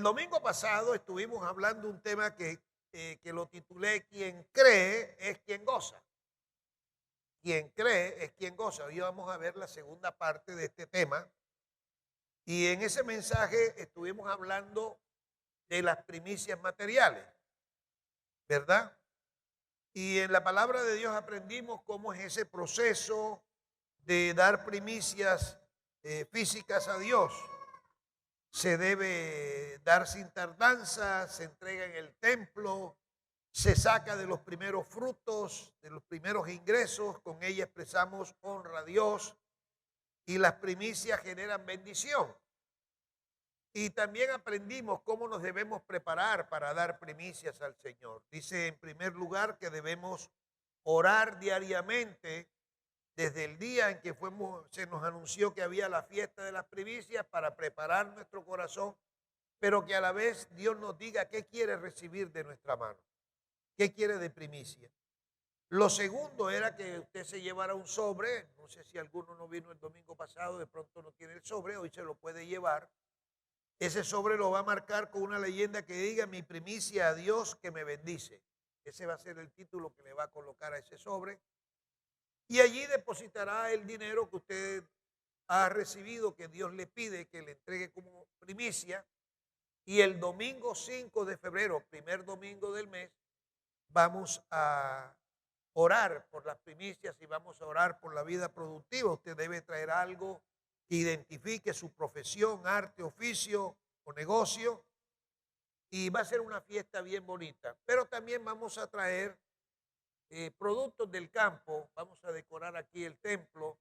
domingo pasado estuvimos hablando un tema que lo titulé Quien cree es quien goza. Quien cree es quien goza. Hoy vamos a ver la segunda parte de este tema. Y en ese mensaje estuvimos hablando de las primicias materiales, ¿verdad? Y en la palabra de Dios aprendimos cómo es ese proceso de dar primicias físicas a Dios. Se debe dar sin tardanza, se entrega en el templo, se saca de los primeros frutos, de los primeros ingresos, con ella expresamos honra a Dios y las primicias generan bendición. Y también aprendimos cómo nos debemos preparar para dar primicias al Señor. Dice en primer lugar que debemos orar diariamente desde el día en que se nos anunció que había la fiesta de las primicias para preparar nuestro corazón, pero que a la vez Dios nos diga qué quiere recibir de nuestra mano, qué quiere de primicia. Lo segundo era que usted se llevara un sobre, no sé si alguno no vino el domingo pasado, de pronto no tiene el sobre, hoy se lo puede llevar. Ese sobre lo va a marcar con una leyenda que diga mi primicia a Dios que me bendice. Ese va a ser el título que le va a colocar a ese sobre. Y allí depositará el dinero que usted ha recibido, que Dios le pide que le entregue como primicia. Y el domingo 5 de febrero, primer domingo del mes, vamos a orar por las primicias y vamos a orar por la vida productiva. Usted debe traer algo que identifique su profesión, arte, oficio o negocio. Y va a ser una fiesta bien bonita. Pero también vamos a traer productos del campo, vamos a decorar aquí el templo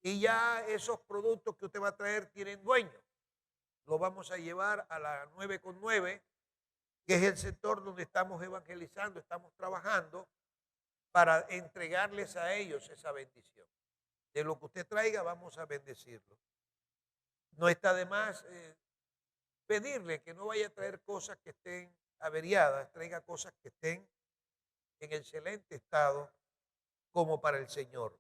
y ya esos productos que usted va a traer tienen dueño. Los vamos a llevar a la 9 con 9, que es el sector donde estamos evangelizando, estamos trabajando para entregarles a ellos esa bendición. De lo que usted traiga vamos a bendecirlo. No está de más pedirle que no vaya a traer cosas que estén averiadas, traiga cosas que estén en excelente estado como para el Señor.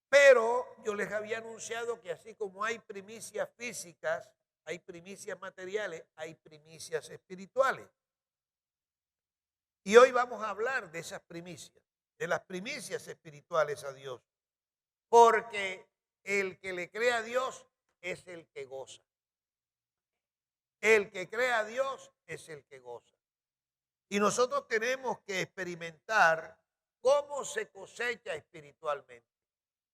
Pero yo les había anunciado que así como hay primicias físicas, hay primicias materiales, hay primicias espirituales. Y hoy vamos a hablar de esas primicias, de las primicias espirituales a Dios. Porque el que le cree a Dios es el que goza. El que cree a Dios es el que goza. Y nosotros tenemos que experimentar cómo se cosecha espiritualmente,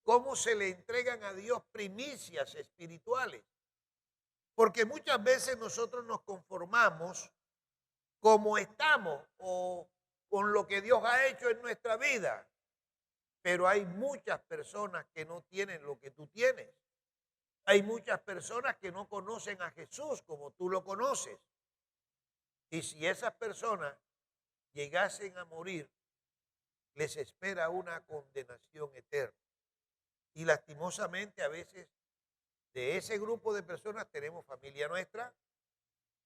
cómo se le entregan a Dios primicias espirituales. Porque muchas veces nosotros nos conformamos como estamos o con lo que Dios ha hecho en nuestra vida. Pero hay muchas personas que no tienen lo que tú tienes. Hay muchas personas que no conocen a Jesús como tú lo conoces. Y si esas personas llegasen a morir, les espera una condenación eterna. Y lastimosamente a veces de ese grupo de personas tenemos familia nuestra,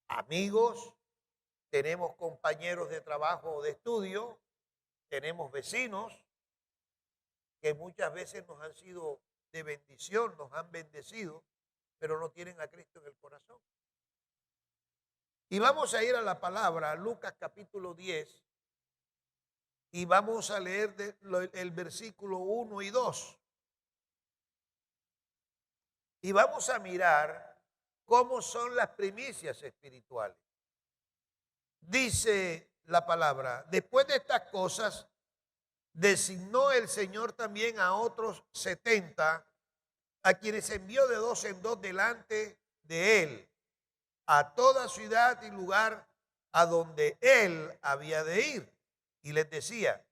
amigos, tenemos compañeros de trabajo o de estudio, tenemos vecinos que muchas veces nos han sido de bendición, nos han bendecido, pero no tienen a Cristo en el corazón. Y vamos a ir a la palabra, Lucas capítulo 10, y vamos a leer el versículo 1 y 2. Y vamos a mirar cómo son las primicias espirituales. Dice la palabra, después de estas cosas, designó el Señor también a otros 70, a quienes envió de 2 en 2 delante de él, a toda ciudad y lugar a donde él había de ir. Y les decía,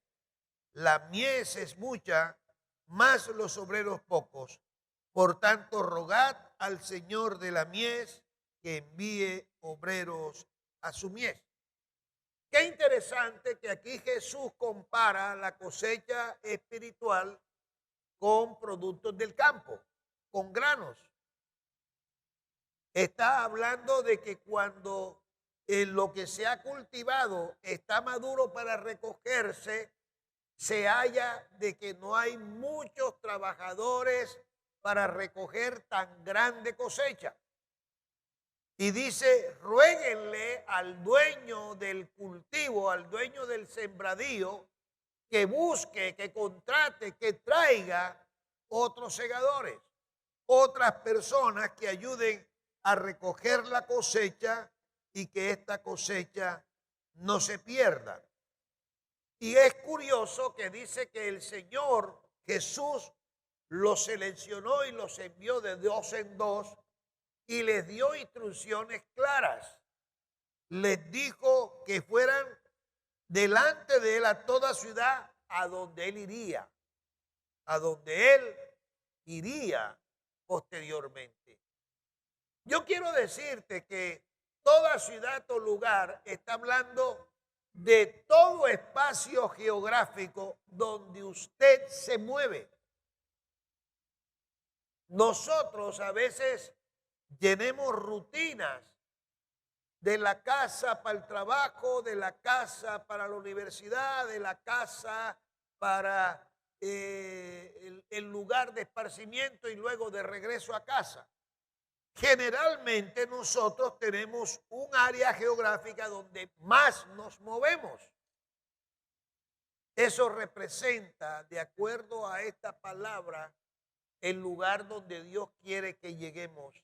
la mies es mucha, mas los obreros pocos. Por tanto, rogad al Señor de la mies que envíe obreros a su mies. Qué interesante que aquí Jesús compara la cosecha espiritual con productos del campo, con granos. Está hablando de que cuando lo que se ha cultivado está maduro para recogerse, se halla de que no hay muchos trabajadores para recoger tan grande cosecha. Y dice, ruéguenle al dueño del cultivo, al dueño del sembradío, que busque, que contrate, que traiga otros segadores, otras personas que ayuden a recoger la cosecha y que esta cosecha no se pierda. Y es curioso que dice que el Señor Jesús los seleccionó y los envió de dos en dos y les dio instrucciones claras. Les dijo que fueran delante de él a toda ciudad a donde él iría, a donde él iría posteriormente. Yo quiero decirte que toda ciudad o lugar está hablando de todo espacio geográfico donde usted se mueve. Nosotros a veces llenemos rutinas de la casa para el trabajo, de la casa para la universidad, de la casa para el lugar de esparcimiento y luego de regreso a casa. Generalmente nosotros tenemos un área geográfica donde más nos movemos. Eso representa, de acuerdo a esta palabra, el lugar donde Dios quiere que lleguemos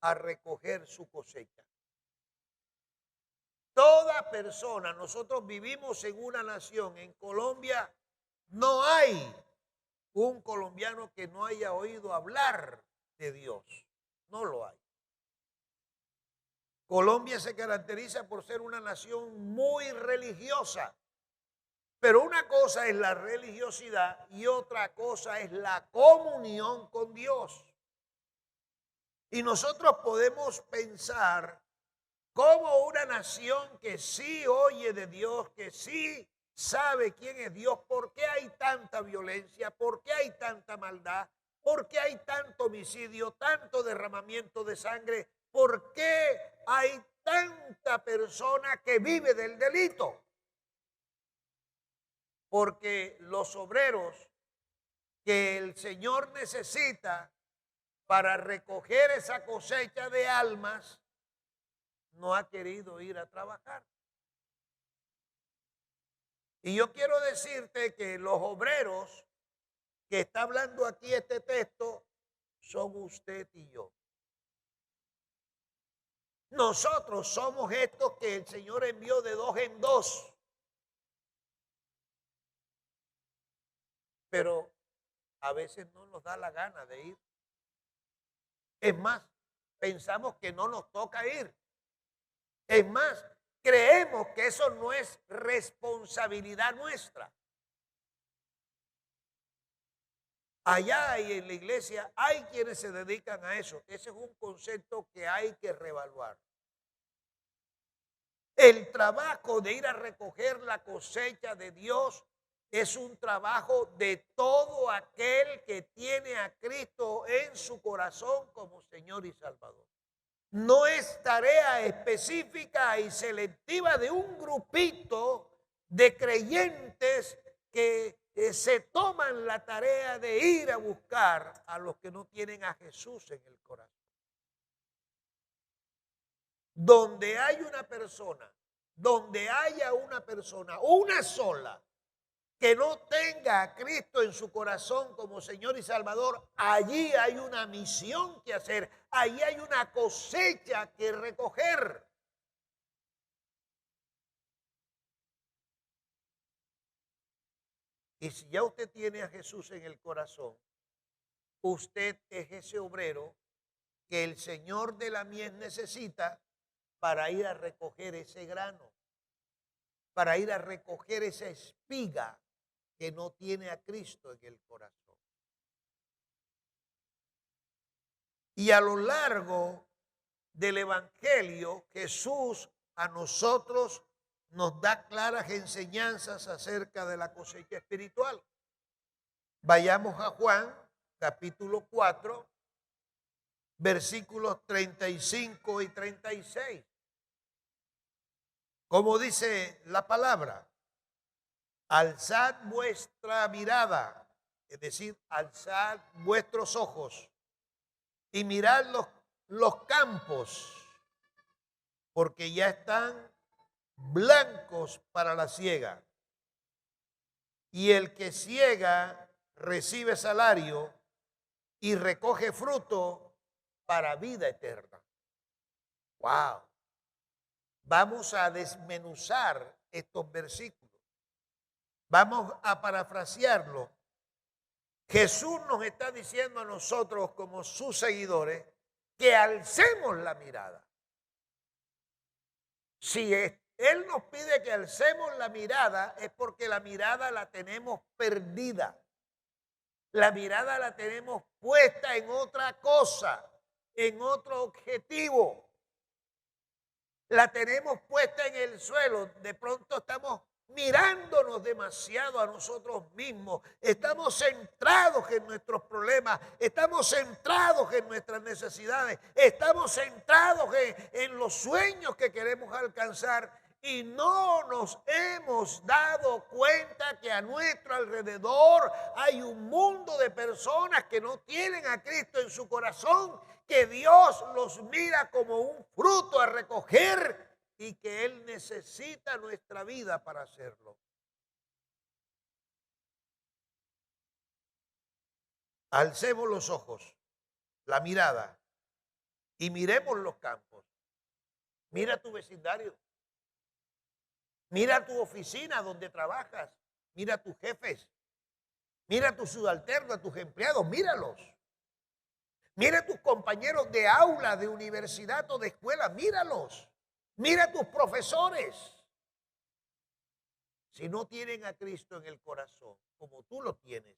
a recoger su cosecha. Toda persona, nosotros vivimos en una nación, en Colombia no hay un colombiano que no haya oído hablar de Dios, no lo hay. Colombia se caracteriza por ser una nación muy religiosa, pero una cosa es la religiosidad y otra cosa es la comunión con Dios. Y nosotros podemos pensar como una nación que sí oye de Dios, que sí sabe quién es Dios, ¿por qué hay tanta violencia? ¿Por qué hay tanta maldad? ¿Por qué hay tanto homicidio, tanto derramamiento de sangre? ¿Por qué hay tanta persona que vive del delito? Porque los obreros que el Señor necesita para recoger esa cosecha de almas no ha querido ir a trabajar. Y yo quiero decirte que los obreros que está hablando aquí este texto son usted y yo. Nosotros somos estos que el Señor envió de dos en dos. Pero a veces no nos da la gana de ir. Es más, pensamos que no nos toca ir. Es más, creemos que eso no es responsabilidad nuestra. Allá y en la iglesia hay quienes se dedican a eso. Ese es un concepto que hay que reevaluar. El trabajo de ir a recoger la cosecha de Dios es un trabajo de todo aquel que tiene a Cristo en su corazón como Señor y Salvador. No es tarea específica y selectiva de un grupito de creyentes que se toman la tarea de ir a buscar a los que no tienen a Jesús en el corazón. Donde hay una persona, donde haya una persona, una sola, que no tenga a Cristo en su corazón como Señor y Salvador, allí hay una misión que hacer, allí hay una cosecha que recoger. Y si ya usted tiene a Jesús en el corazón, usted es ese obrero que el Señor de la mies necesita para ir a recoger ese grano, para ir a recoger esa espiga que no tiene a Cristo en el corazón. Y a lo largo del Evangelio, Jesús a nosotros nos da claras enseñanzas acerca de la cosecha espiritual. Vayamos a Juan, capítulo 4, versículos 35 y 36. Como dice la palabra, alzad vuestra mirada, es decir, alzad vuestros ojos y mirad los campos, porque ya están blancos para la siega. Y el que siega recibe salario y recoge fruto para vida eterna. ¡Wow! Vamos a desmenuzar estos versículos. Vamos a parafrasearlo. Jesús nos está diciendo a nosotros como sus seguidores que alcemos la mirada. Si Él nos pide que alcemos la mirada, es porque la mirada la tenemos perdida. La mirada la tenemos puesta en otra cosa, en otro objetivo. La tenemos puesta en el suelo. De pronto estamos mirándonos demasiado a nosotros mismos. Estamos centrados en nuestros problemas. Estamos centrados en nuestras necesidades. Estamos centrados en los sueños que queremos alcanzar. Y no nos hemos dado cuenta que a nuestro alrededor hay un mundo de personas que no tienen a Cristo en su corazón, que Dios los mira como un fruto a recoger y que Él necesita nuestra vida para hacerlo. Alcemos los ojos, la mirada, y miremos los campos. Mira tu vecindario. Mira tu oficina donde trabajas. Mira tus jefes. Mira tus subalternos, tus empleados. Míralos. Mira tus compañeros de aula, de universidad o de escuela. Míralos. Mira tus profesores. Si no tienen a Cristo en el corazón, como tú lo tienes,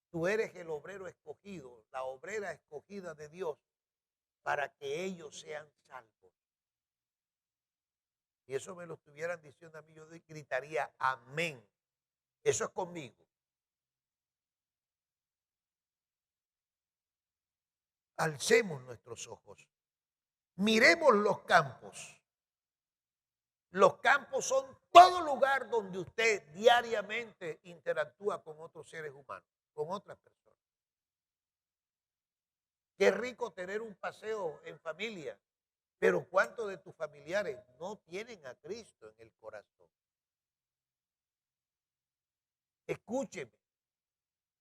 tú eres el obrero escogido, la obrera escogida de Dios para que ellos sean salvos. Si eso me lo estuvieran diciendo a mí, yo gritaría amén. Eso es conmigo. Alcemos nuestros ojos. Miremos los campos. Los campos son todo lugar donde usted diariamente interactúa con otros seres humanos, con otras personas. Qué rico tener un paseo en familia, pero ¿cuántos de tus familiares no tienen a Cristo en el corazón? Escúcheme,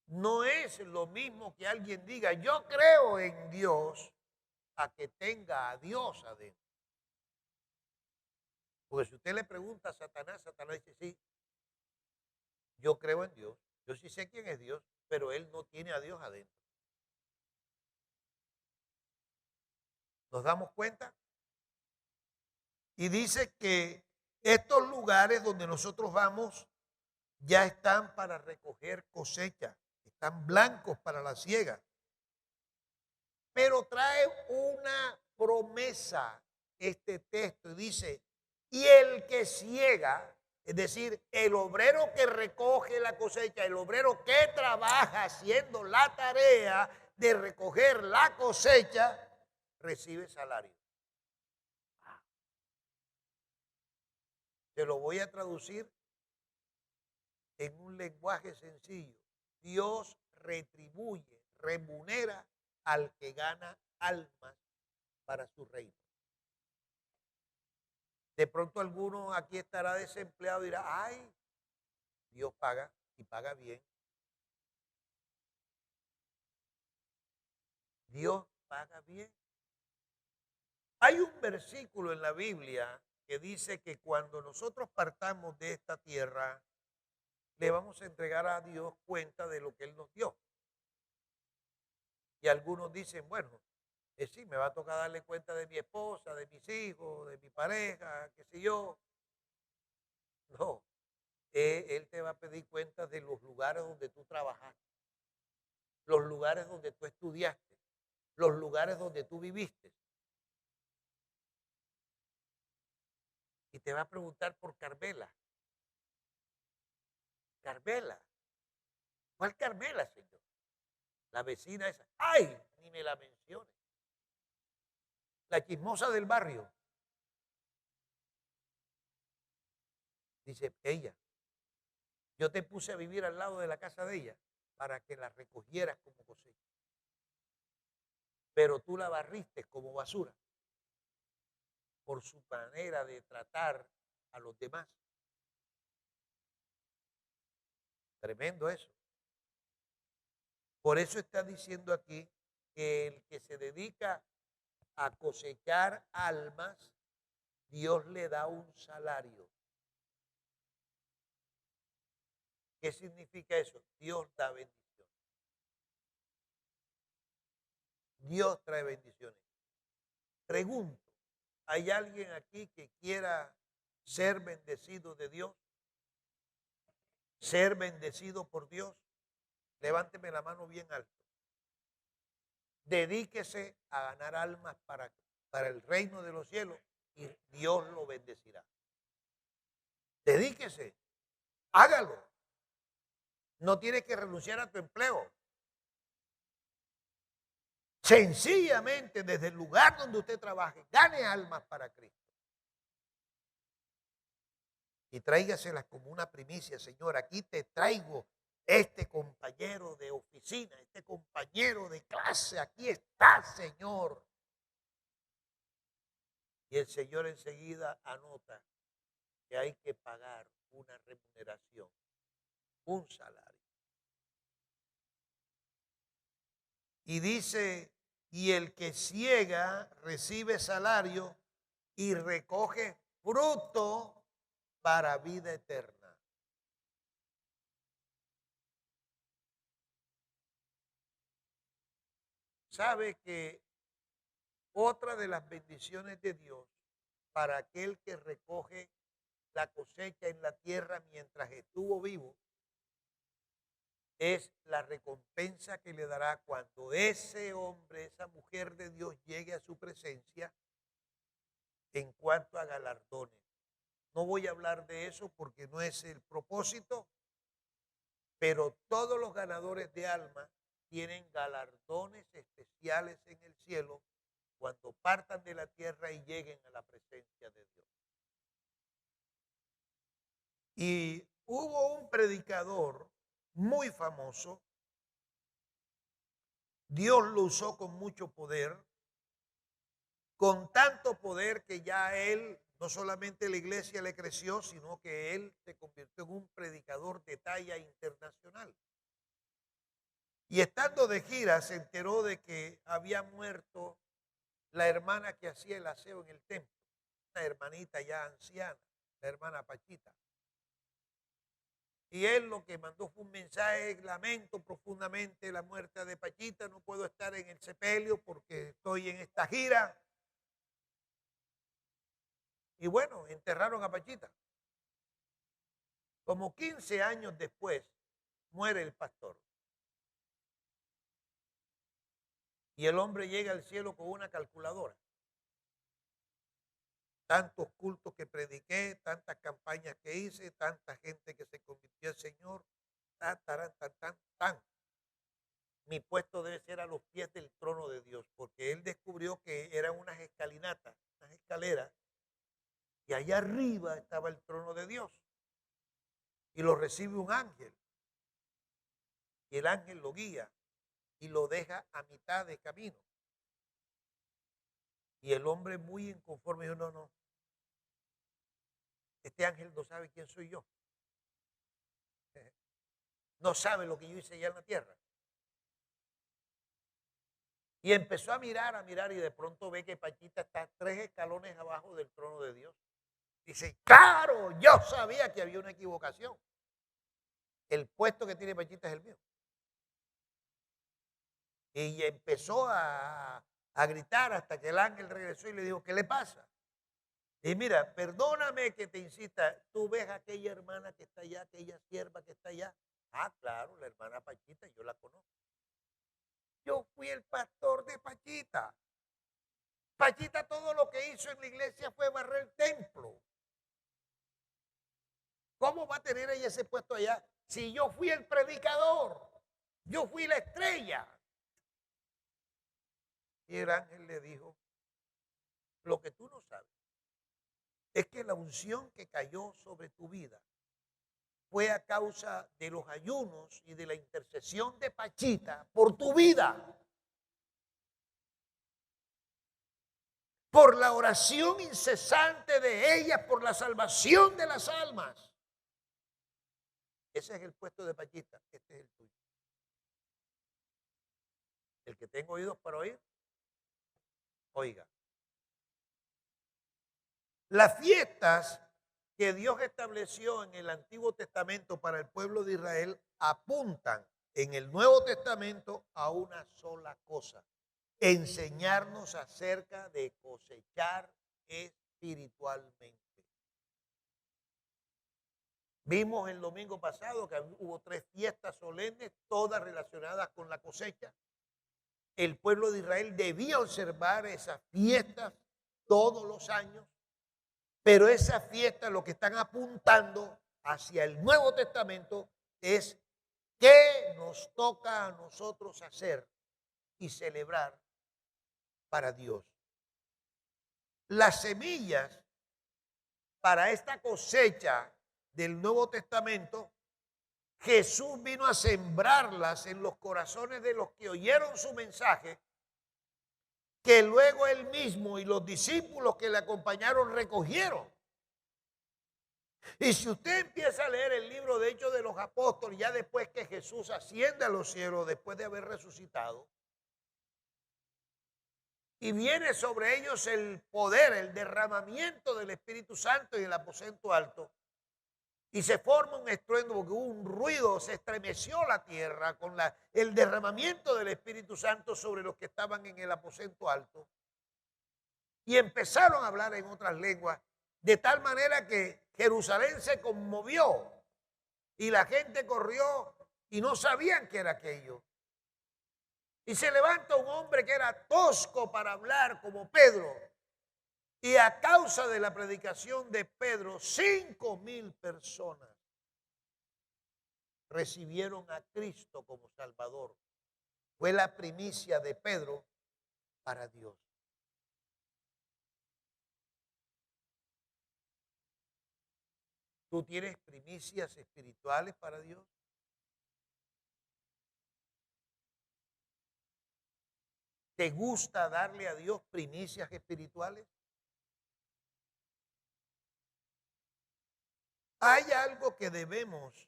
no es lo mismo que alguien diga, yo creo en Dios, a que tenga a Dios adentro. Porque si usted le pregunta a Satanás, Satanás dice, sí, yo creo en Dios, yo sí sé quién es Dios, pero él no tiene a Dios adentro. ¿Nos damos cuenta? Y dice que estos lugares donde nosotros vamos ya están para recoger cosecha, están blancos para la siega. Pero trae una promesa este texto y dice, y el que siega, es decir, el obrero que recoge la cosecha, el obrero que trabaja haciendo la tarea de recoger la cosecha, recibe salario. Te lo voy a traducir en un lenguaje sencillo. Dios retribuye, remunera al que gana almas para su reino. De pronto alguno aquí estará desempleado y dirá, ay, Dios paga y paga bien. Dios paga bien. Hay un versículo en la Biblia que dice que cuando nosotros partamos de esta tierra, le vamos a entregar a Dios cuenta de lo que Él nos dio. Y algunos dicen, bueno, sí, me va a tocar darle cuenta de mi esposa, de mis hijos, de mi pareja, qué sé yo. No, Él te va a pedir cuenta de los lugares donde tú trabajaste, los lugares donde tú estudiaste, los lugares donde tú viviste. Y te va a preguntar por Carmela. Carmela. ¿Cuál Carmela, señor? La vecina esa. ¡Ay! Ni me la mencione. La chismosa del barrio. Dice ella. Yo te puse a vivir al lado de la casa de ella para que la recogieras como cosecha. Pero tú la barriste como basura. por su manera de tratar a los demás. Tremendo eso. Por eso está diciendo aquí que el que se dedica a cosechar almas, Dios le da un salario. ¿Qué significa eso? Dios da bendiciones. Dios trae bendiciones. Pregunto, ¿hay alguien aquí que quiera ser bendecido de Dios? ¿Ser bendecido por Dios? Levánteme la mano bien alto. Dedíquese a ganar almas para el reino de los cielos y Dios lo bendecirá. Dedíquese, hágalo. No tienes que renunciar a tu empleo. Sencillamente, desde el lugar donde usted trabaje, gane almas para Cristo. Y tráigaselas como una primicia, Señor. Aquí te traigo este compañero de oficina, este compañero de clase. Aquí está, Señor. Y el Señor enseguida anota que hay que pagar una remuneración, un salario. Y dice, y el que ciega recibe salario y recoge fruto para vida eterna. ¿Sabe que otra de las bendiciones de Dios para aquel que recoge la cosecha en la tierra mientras estuvo vivo es la recompensa que le dará cuando ese hombre, esa mujer de Dios llegue a su presencia en cuanto a galardones? No voy a hablar de eso porque no es el propósito, pero todos los ganadores de alma tienen galardones especiales en el cielo cuando partan de la tierra y lleguen a la presencia de Dios. Y hubo un predicador muy famoso, Dios lo usó con mucho poder, con tanto poder que ya él, no solamente la iglesia le creció, sino que él se convirtió en un predicador de talla internacional. Y estando de gira se enteró de que había muerto la hermana que hacía el aseo en el templo, una hermanita ya anciana, la hermana Pachita. Y él lo que mandó fue un mensaje: lamento profundamente la muerte de Pachita, no puedo estar en el sepelio porque estoy en esta gira. Y bueno, enterraron a Pachita. Como 15 años después, muere el pastor. Y el hombre llega al cielo con una calculadora. Tantos cultos que prediqué, tantas campañas que hice, tanta gente que se convirtió al Señor, tan. Mi puesto debe ser a los pies del trono de Dios, porque él descubrió que eran unas escalinatas, unas escaleras, y allá arriba estaba el trono de Dios. Y lo recibe un ángel. Y el ángel lo guía y lo deja a mitad de camino. Y el hombre muy inconforme dijo: no, este ángel no sabe quién soy yo. No sabe lo que yo hice allá en la tierra. Y empezó a mirar, y de pronto ve que Pachita está 3 escalones abajo del trono de Dios. Dice: claro, yo sabía que había una equivocación. El puesto que tiene Pachita es el mío. Y empezó a gritar hasta que el ángel regresó y le dijo: ¿qué le pasa? Y mira, perdóname que te insista, tú ves a aquella hermana que está allá, aquella sierva que está allá. Ah, claro, la hermana Pachita, yo la conozco. Yo fui el pastor de Pachita. Pachita todo lo que hizo en la iglesia fue barrer el templo. ¿Cómo va a tener ella ese puesto allá? Si yo fui el predicador, yo fui la estrella. Y el ángel le dijo: lo que tú no sabes es que la unción que cayó sobre tu vida fue a causa de los ayunos y de la intercesión de Pachita por tu vida. por la oración incesante de ellas, por la salvación de las almas. Ese es el puesto de Pachita, este es el tuyo. El que tenga oídos para oír, oiga. Las fiestas que Dios estableció en el Antiguo Testamento para el pueblo de Israel apuntan en el Nuevo Testamento a una sola cosa: enseñarnos acerca de cosechar espiritualmente. Vimos el domingo pasado que hubo 3 fiestas solemnes, todas relacionadas con la cosecha. El pueblo de Israel debía observar esas fiestas todos los años, pero esas fiestas lo que están apuntando hacia el Nuevo Testamento es qué nos toca a nosotros hacer y celebrar para Dios. Las semillas para esta cosecha del Nuevo Testamento, Jesús vino a sembrarlas en los corazones de los que oyeron su mensaje, que luego él mismo y los discípulos que le acompañaron recogieron. Y si usted empieza a leer el libro de Hechos de los Apóstoles, ya después que Jesús asciende a los cielos, después de haber resucitado, y viene sobre ellos el poder, el derramamiento del Espíritu Santo en el aposento alto, y se forma un estruendo porque hubo un ruido, se estremeció la tierra con el derramamiento del Espíritu Santo sobre los que estaban en el aposento alto. Y empezaron a hablar en otras lenguas, de tal manera que Jerusalén se conmovió y la gente corrió y no sabían qué era aquello. Y se levanta un hombre que era tosco para hablar como Pedro. Y a causa de la predicación de Pedro, 5,000 personas recibieron a Cristo como Salvador. Fue la primicia de Pedro para Dios. ¿Tú tienes primicias espirituales para Dios? ¿Te gusta darle a Dios primicias espirituales? Hay algo que debemos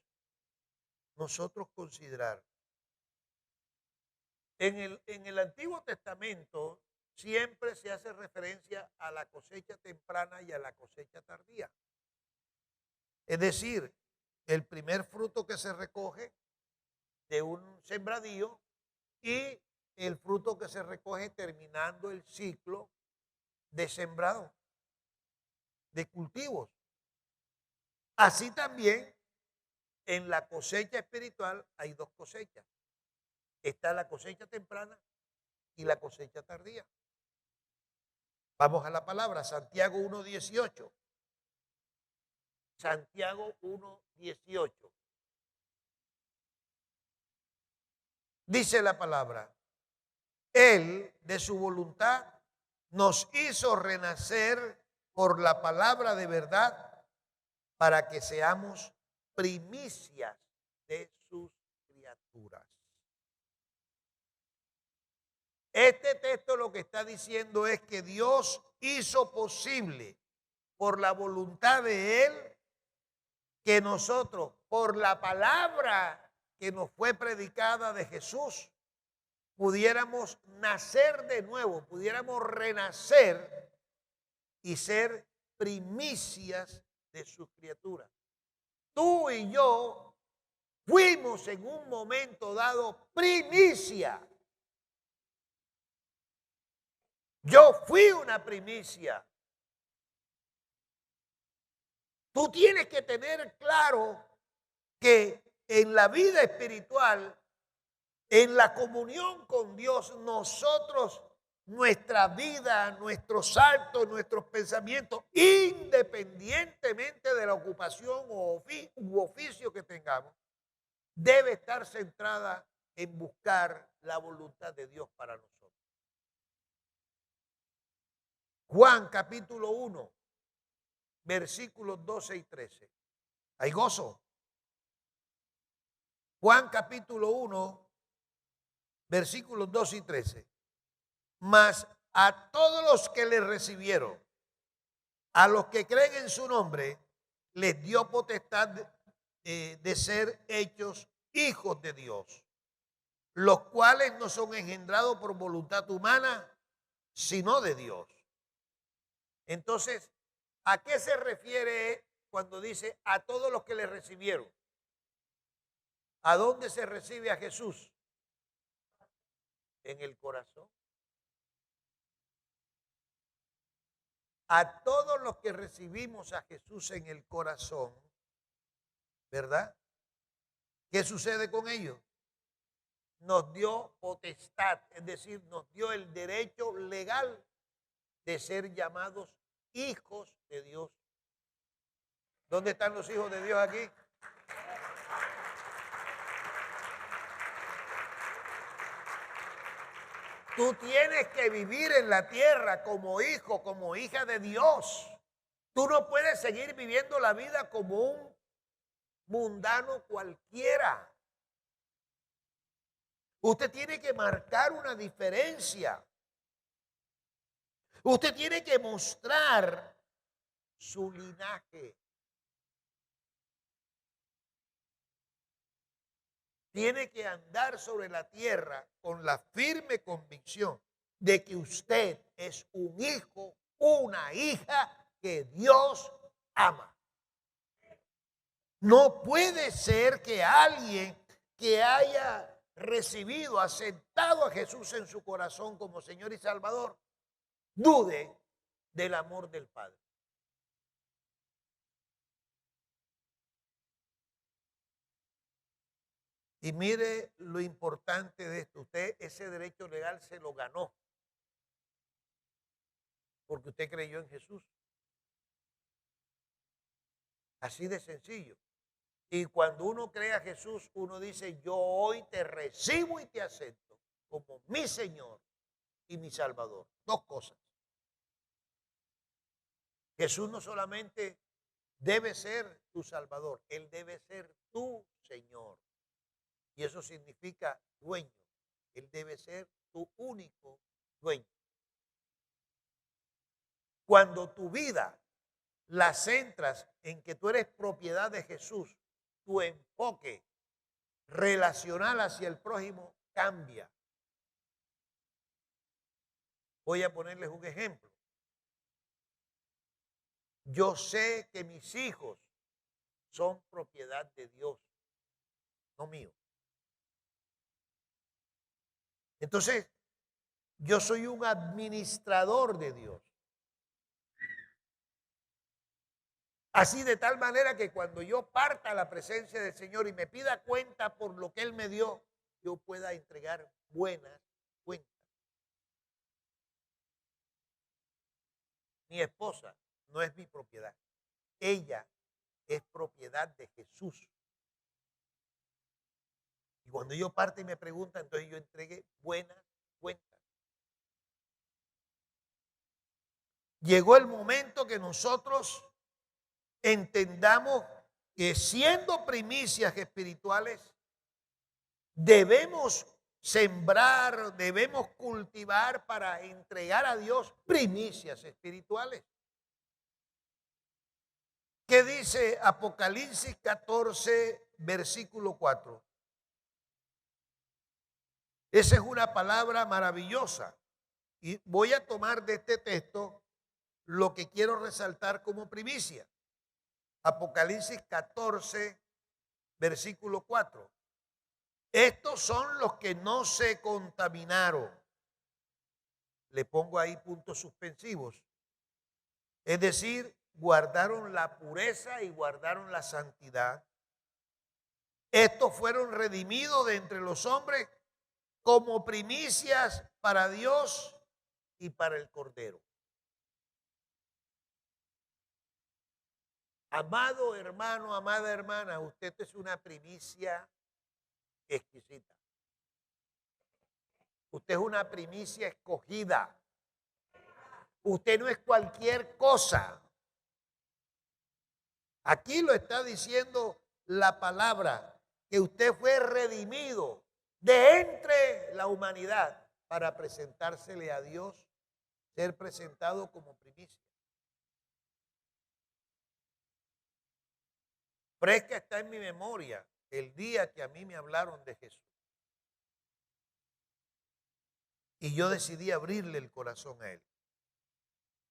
nosotros considerar. En el Antiguo Testamento siempre se hace referencia a la cosecha temprana y a la cosecha tardía. Es decir, el primer fruto que se recoge de un sembradío y el fruto que se recoge terminando el ciclo de sembrado, de cultivos. Así también en la cosecha espiritual hay 2 cosechas. Está la cosecha temprana y la cosecha tardía. Vamos a la palabra, Santiago 1:18. Santiago 1:18. Dice la palabra: Él, de su voluntad, nos hizo renacer por la palabra de verdad para que seamos primicias de sus criaturas. Este texto lo que está diciendo es que Dios hizo posible, por la voluntad de Él, que nosotros, por la palabra que nos fue predicada de Jesús, pudiéramos nacer de nuevo, pudiéramos renacer y ser primicias de sus criaturas. Tú y yo fuimos en un momento dado primicia. Yo fui una primicia. Tú tienes que tener claro que en la vida espiritual, en la comunión con Dios, nosotros, nuestra vida, nuestros saltos, nuestros pensamientos, independientemente de la ocupación u oficio que tengamos, debe estar centrada en buscar la voluntad de Dios para nosotros. Juan capítulo 1, versículos 12 y 13. Hay gozo. Juan capítulo 1, versículos 12 y 13. Mas a todos los que le recibieron, a los que creen en su nombre, les dio potestad de ser hechos hijos de Dios, los cuales no son engendrados por voluntad humana, sino de Dios. Entonces, ¿a qué se refiere cuando dice a todos los que le recibieron? ¿A dónde se recibe a Jesús? En el corazón. A todos los que recibimos a Jesús en el corazón, ¿verdad? ¿Qué sucede con ellos? Nos dio potestad, es decir, nos dio el derecho legal de ser llamados hijos de Dios. ¿Dónde están los hijos de Dios aquí? Tú tienes que vivir en la tierra como hijo, como hija de Dios. Tú no puedes seguir viviendo la vida como un mundano cualquiera. Usted tiene que marcar una diferencia. Usted tiene que mostrar su linaje. Tiene que andar sobre la tierra con la firme convicción de que usted es un hijo, una hija que Dios ama. No puede ser que alguien que haya recibido, aceptado a Jesús en su corazón como Señor y Salvador, dude del amor del Padre. Y mire lo importante de esto, usted ese derecho legal se lo ganó, porque usted creyó en Jesús. Así de sencillo. Y cuando uno cree a Jesús, uno dice, yo hoy te recibo y te acepto como mi Señor y mi Salvador. Dos cosas. Jesús no solamente debe ser tu Salvador, Él debe ser tu Señor. Y eso significa dueño. Él debe ser tu único dueño. Cuando tu vida la centras en que tú eres propiedad de Jesús, tu enfoque relacional hacia el prójimo cambia. Voy a ponerles un ejemplo. Yo sé que mis hijos son propiedad de Dios, no mío. Entonces, yo soy un administrador de Dios. Así de tal manera que cuando yo parta a la presencia del Señor y me pida cuenta por lo que Él me dio, yo pueda entregar buenas cuentas. Mi esposa no es mi propiedad. Ella es propiedad de Jesús. Y cuando yo parte y me pregunta, entonces yo entregué buenas cuentas. Llegó el momento que nosotros entendamos que siendo primicias espirituales, debemos sembrar, debemos cultivar para entregar a Dios primicias espirituales. ¿Qué dice Apocalipsis 14, versículo 4? Esa es una palabra maravillosa. Y voy a tomar de este texto lo que quiero resaltar como primicia. Apocalipsis 14, versículo 4. Estos son los que no se contaminaron. Le pongo ahí puntos suspensivos. Es decir, guardaron la pureza y guardaron la santidad. Estos fueron redimidos de entre los hombres como primicias para Dios y para el Cordero. Amado hermano, amada hermana, usted es una primicia exquisita. Usted es una primicia escogida. Usted no es cualquier cosa. Aquí lo está diciendo la palabra, que usted fue redimido de entre la humanidad para presentársele a Dios ser presentado como primicia. Fresca está en mi memoria el día que a mí me hablaron de Jesús. Y yo decidí abrirle el corazón a Él.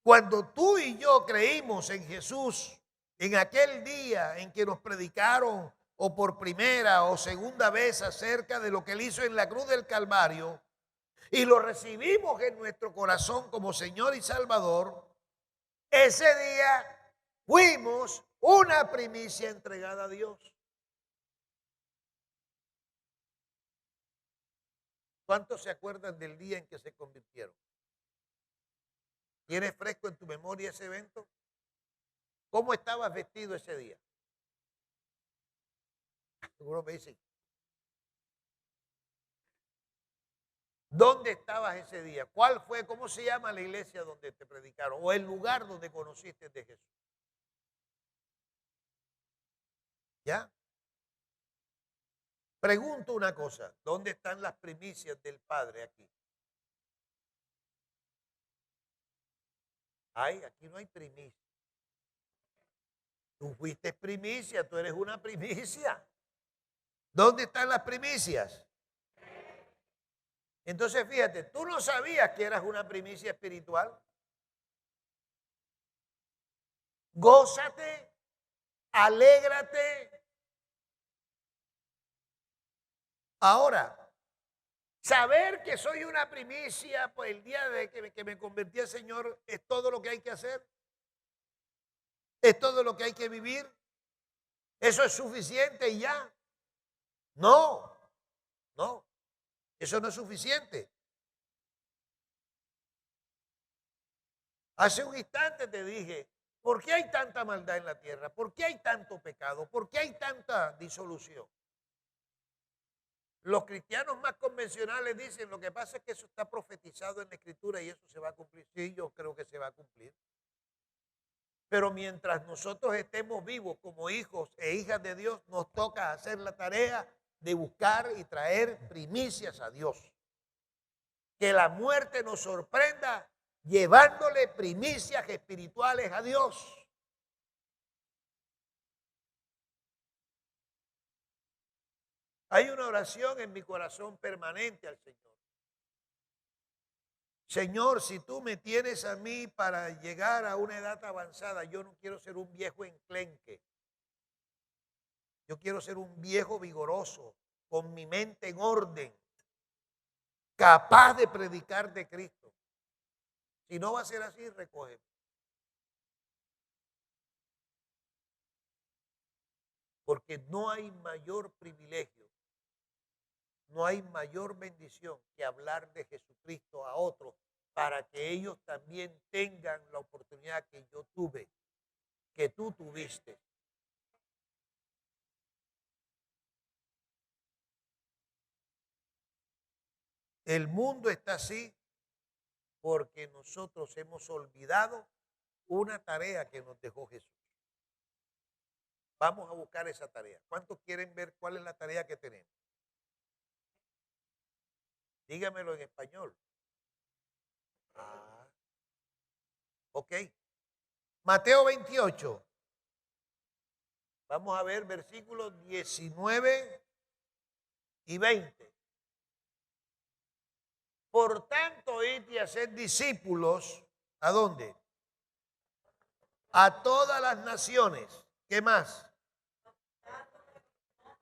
Cuando tú y yo creímos en Jesús, en aquel día en que nos predicaron o por primera o segunda vez acerca de lo que Él hizo en la cruz del Calvario, y lo recibimos en nuestro corazón como Señor y Salvador, ese día fuimos una primicia entregada a Dios. ¿Cuántos se acuerdan del día en que se convirtieron? ¿Tienes fresco en tu memoria ese evento? ¿Cómo estabas vestido ese día? Seguro me dicen. ¿Dónde estabas ese día? ¿Cuál fue, cómo se llama la iglesia donde te predicaron? ¿O el lugar donde conociste de Jesús? ¿Ya? Pregunto una cosa, ¿dónde están las primicias del Padre aquí? Ay, aquí no hay primicia. Tú fuiste primicia, tú eres una primicia. ¿Dónde están las primicias? Entonces, fíjate, tú no sabías que eras una primicia espiritual. Gózate, alégrate. Ahora, saber que soy una primicia, pues el día de que me convertí al Señor, ¿es todo lo que hay que hacer? ¿Es todo lo que hay que vivir? ¿Eso es suficiente y ya? No, no, eso no es suficiente. Hace un instante te dije, ¿por qué hay tanta maldad en la tierra? ¿Por qué hay tanto pecado? ¿Por qué hay tanta disolución? Los cristianos más convencionales dicen, lo que pasa es que eso está profetizado en la Escritura y eso se va a cumplir. Sí, yo creo que se va a cumplir. Pero mientras nosotros estemos vivos como hijos e hijas de Dios, nos toca hacer la tarea de buscar y traer primicias a Dios. Que la muerte nos sorprenda llevándole primicias espirituales a Dios. Hay una oración en mi corazón permanente al Señor. Señor, si tú me tienes a mí para llegar a una edad avanzada, yo no quiero ser un viejo enclenque. Yo quiero ser un viejo vigoroso, con mi mente en orden, capaz de predicar de Cristo. Si no va a ser así, recoge. Porque no hay mayor privilegio, no hay mayor bendición que hablar de Jesucristo a otros para que ellos también tengan la oportunidad que yo tuve, que tú tuviste. El mundo está así porque nosotros hemos olvidado una tarea que nos dejó Jesús. Vamos a buscar esa tarea. ¿Cuántos quieren ver cuál es la tarea que tenemos? Dígamelo en español. Ah, ok. Mateo 28. Vamos a ver versículos 19 y 20. Por tanto, id y hacer discípulos, ¿a dónde? A todas las naciones. ¿Qué más?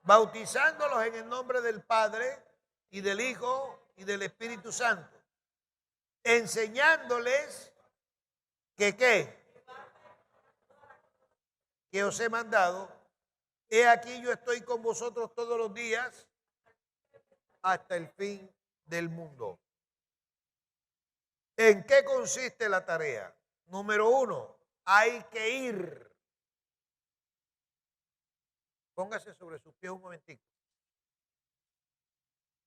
Bautizándolos en el nombre del Padre y del Hijo y del Espíritu Santo. Enseñándoles que ¿qué? Que os he mandado. He aquí yo estoy con vosotros todos los días hasta el fin del mundo. ¿En qué consiste la tarea? Número 1, hay que ir. Póngase sobre sus pies un momentico.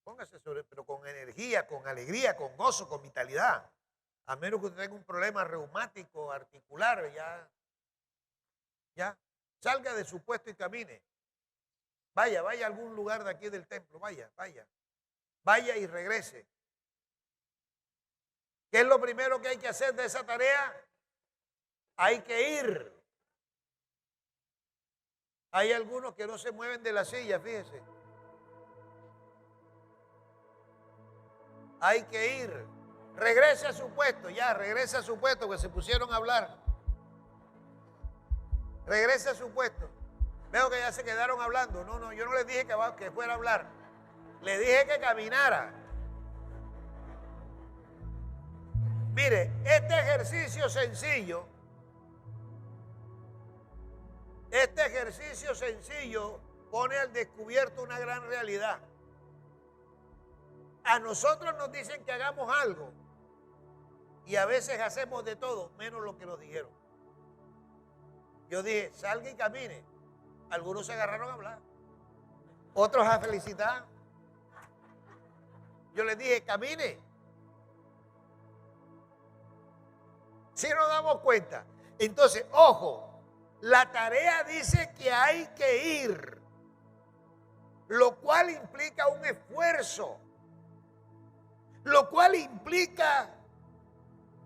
Póngase sobre, pero con energía, con alegría, con gozo, con vitalidad. A menos que usted tenga un problema reumático, articular, ya. Salga de su puesto y camine. Vaya a algún lugar de aquí del templo, vaya. Vaya y regrese. ¿Qué es lo primero que hay que hacer de esa tarea? Hay que ir. Hay algunos que no se mueven de la silla, fíjese. Hay que ir. Regrese a su puesto, ya, regrese a su puesto, que se pusieron a hablar. Regrese a su puesto. Veo que ya se quedaron hablando. No, yo no les dije que fuera a hablar. Le dije que caminara. Mire, este ejercicio sencillo pone al descubierto una gran realidad. A nosotros nos dicen que hagamos algo y a veces hacemos de todo, menos lo que nos dijeron. Yo dije, salga y camine. Algunos se agarraron a hablar, otros a felicitar. Yo les dije, camine. Si nos damos cuenta. Entonces, ojo, la tarea dice que hay que ir, lo cual implica un esfuerzo, lo cual implica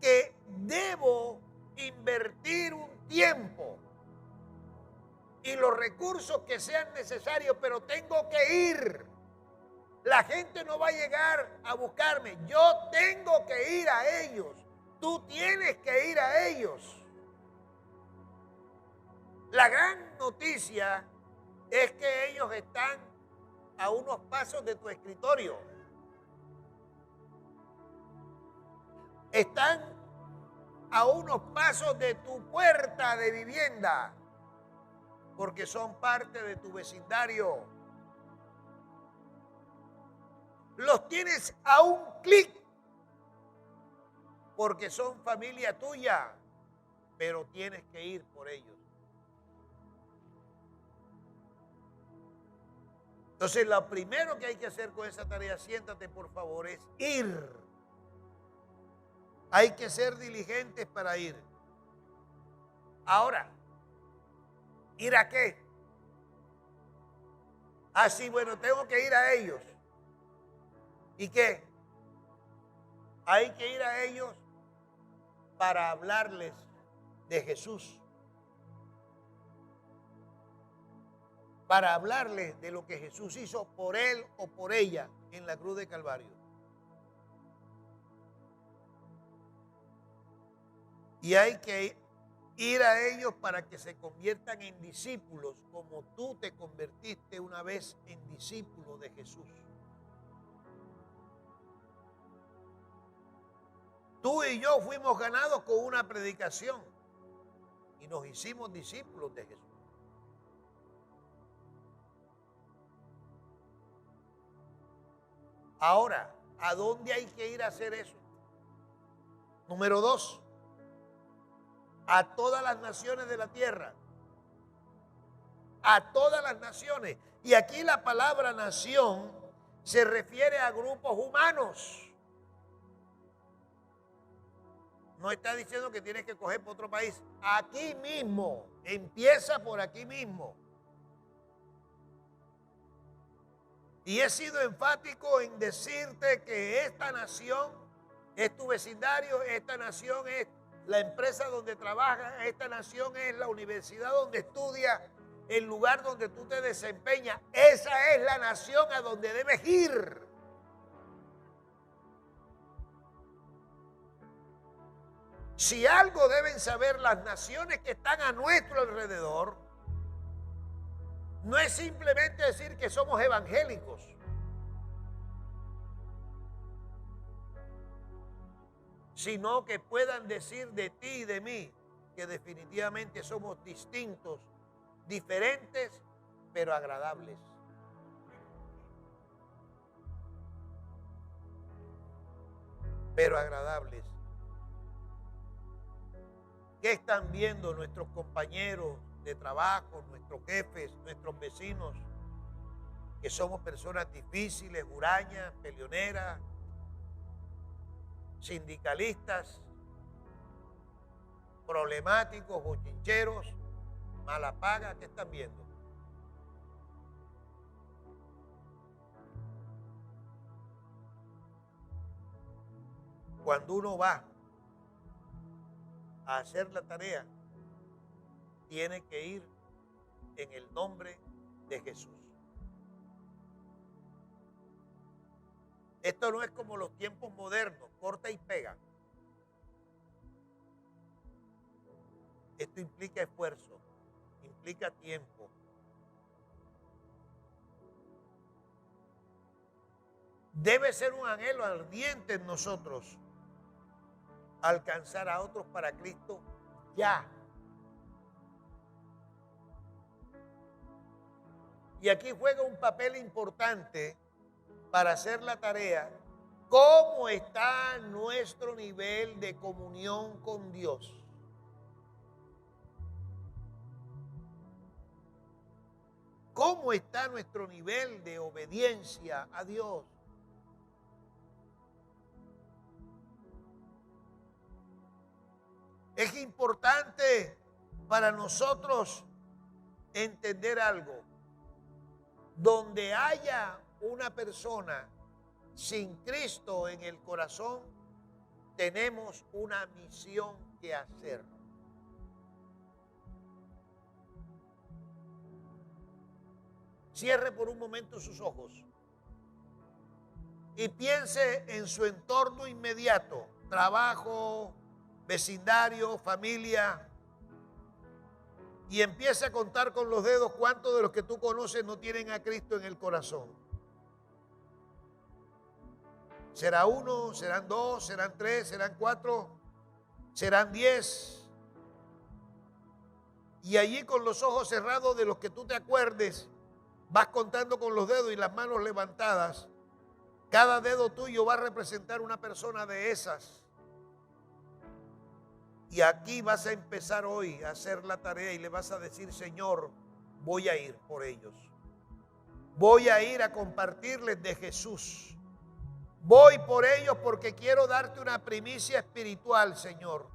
que debo invertir un tiempo y los recursos que sean necesarios, pero tengo que ir. La gente no va a llegar a buscarme, yo tengo que ir a ellos. Tú tienes que ir a ellos. La gran noticia es que ellos están a unos pasos de tu escritorio. Están a unos pasos de tu puerta de vivienda, porque son parte de tu vecindario. Los tienes a un clic, porque son familia tuya, pero tienes que ir por ellos. Entonces, lo primero que hay que hacer con esa tarea, siéntate por favor, es ir. Hay que ser diligentes para ir. Ahora, ¿ir a qué? Sí, bueno, tengo que ir a ellos. ¿Y qué? Hay que ir a ellos para hablarles de Jesús. Para hablarles de lo que Jesús hizo por él o por ella en la cruz de Calvario. Y hay que ir a ellos para que se conviertan en discípulos, como tú te convertiste una vez en discípulo de Jesús. Tú y yo fuimos ganados con una predicación y nos hicimos discípulos de Jesús. Ahora, ¿a dónde hay que ir a hacer eso? Número 2, a todas las naciones de la tierra. A todas las naciones. Y aquí la palabra nación se refiere a grupos humanos. No está diciendo que tienes que coger por otro país. Aquí mismo, empieza por aquí mismo. Y he sido enfático en decirte que esta nación es tu vecindario, esta nación es la empresa donde trabajas, esta nación es la universidad donde estudias, el lugar donde tú te desempeñas. Esa es la nación a donde debes ir. Si algo deben saber las naciones que están a nuestro alrededor, no es simplemente decir que somos evangélicos, sino que puedan decir de ti y de mí que definitivamente somos distintos, diferentes, pero agradables. Pero agradables. ¿Qué están viendo nuestros compañeros de trabajo, nuestros jefes, nuestros vecinos? Que somos personas difíciles, hurañas, peleoneras, sindicalistas, problemáticos, bochincheros, mala paga. ¿Qué están viendo? cuando uno va a hacer la tarea, tiene que ir en el nombre de Jesús. Esto no es como los tiempos modernos, corta y pega. Esto implica esfuerzo, implica tiempo. Debe ser un anhelo ardiente en nosotros alcanzar a otros para Cristo ya. Y aquí juega un papel importante para hacer la tarea. ¿Cómo está nuestro nivel de comunión con Dios? ¿Cómo está nuestro nivel de obediencia a Dios? Es importante para nosotros entender algo. Donde haya una persona sin Cristo en el corazón, tenemos una misión que hacer. Cierre por un momento sus ojos y piense en su entorno inmediato, trabajo, vecindario, familia, y empiece a contar con los dedos cuántos de los que tú conoces no tienen a Cristo en el corazón. ¿Será 1? ¿Serán 2? ¿Serán 3? ¿Serán 4? ¿Serán 10? Y allí con los ojos cerrados, de los que tú te acuerdes, vas contando con los dedos y las manos levantadas. Cada dedo tuyo va a representar una persona de esas. Y aquí vas a empezar hoy a hacer la tarea y le vas a decir: Señor, voy a ir por ellos. Voy a ir a compartirles de Jesús. Voy por ellos porque quiero darte una primicia espiritual, Señor.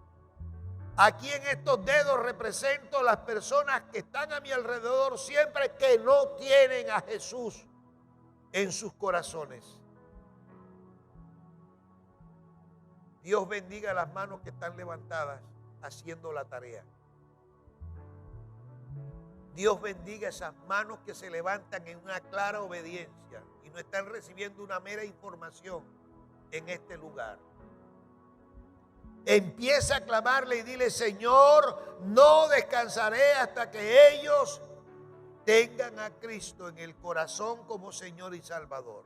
Aquí en estos dedos represento las personas que están a mi alrededor siempre que no tienen a Jesús en sus corazones. Dios bendiga las manos que están levantadas haciendo la tarea. Dios bendiga esas manos que se levantan en una clara obediencia y no están recibiendo una mera información en este lugar. Empieza a clamarle y dile: Señor, no descansaré hasta que ellos tengan a Cristo en el corazón como Señor y Salvador.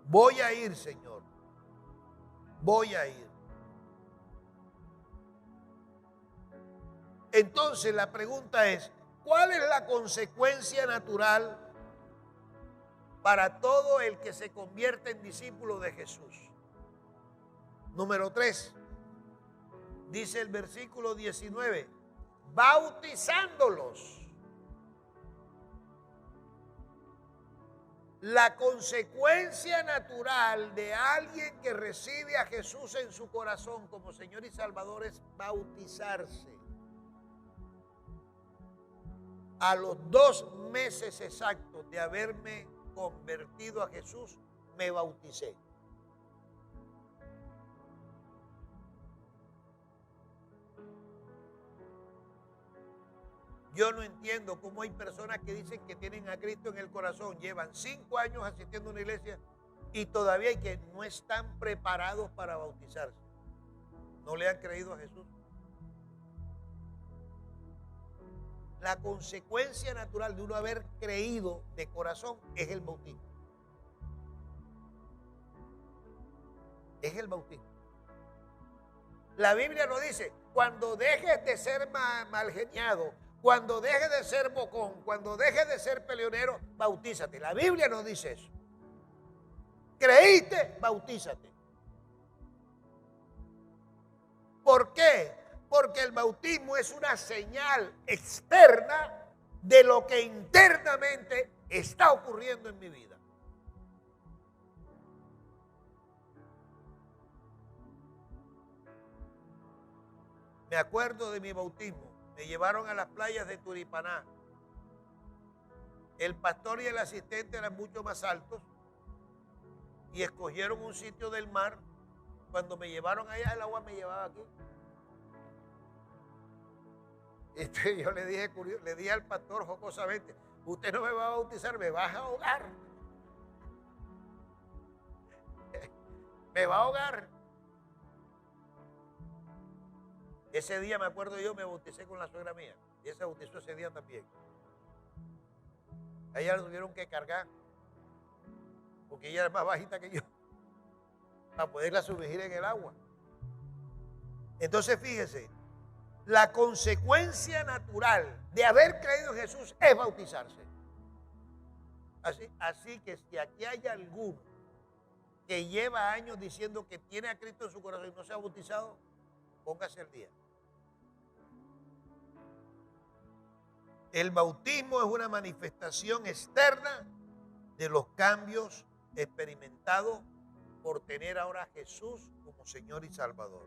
Voy a ir, Señor. Voy a ir. Entonces la pregunta es: ¿cuál es la consecuencia natural para todo el que se convierte en discípulo de Jesús? Número 3, dice el versículo 19, bautizándolos. La consecuencia natural de alguien que recibe a Jesús en su corazón como Señor y Salvador es bautizarse. A los 2 meses exactos de haberme convertido a Jesús, me bauticé. Yo no entiendo cómo hay personas que dicen que tienen a Cristo en el corazón, llevan 5 años asistiendo a una iglesia y todavía hay que no están preparados para bautizarse. ¿No le han creído a Jesús? La consecuencia natural de uno haber creído de corazón es el bautismo. Es el bautismo. La Biblia nos dice: cuando dejes de ser malgeniado, cuando dejes de ser bocón, cuando dejes de ser peleonero, bautízate. La Biblia nos dice eso. ¿Creíste? Bautízate. ¿Por qué? Porque el bautismo es una señal externa de lo que internamente está ocurriendo en mi vida. Me acuerdo de mi bautismo. Me llevaron a las playas de Turipaná. El pastor y el asistente eran mucho más altos y escogieron un sitio del mar Cuando me llevaron allá, el agua me llevaba aquí. Yo le dije al pastor jocosamente, usted no me va a bautizar, me va a ahogar. Me va a ahogar. Ese día me acuerdo yo, me bauticé con la suegra mía. Y ella se bautizó ese día también. A ella la tuvieron que cargar, porque ella es más bajita que yo, para poderla sumergir en el agua. Entonces fíjese, la consecuencia natural de haber creído en Jesús es bautizarse. Así que si aquí hay alguno que lleva años diciendo que tiene a Cristo en su corazón y no se ha bautizado, póngase al día. El bautismo es una manifestación externa de los cambios experimentados por tener ahora a Jesús como Señor y Salvador.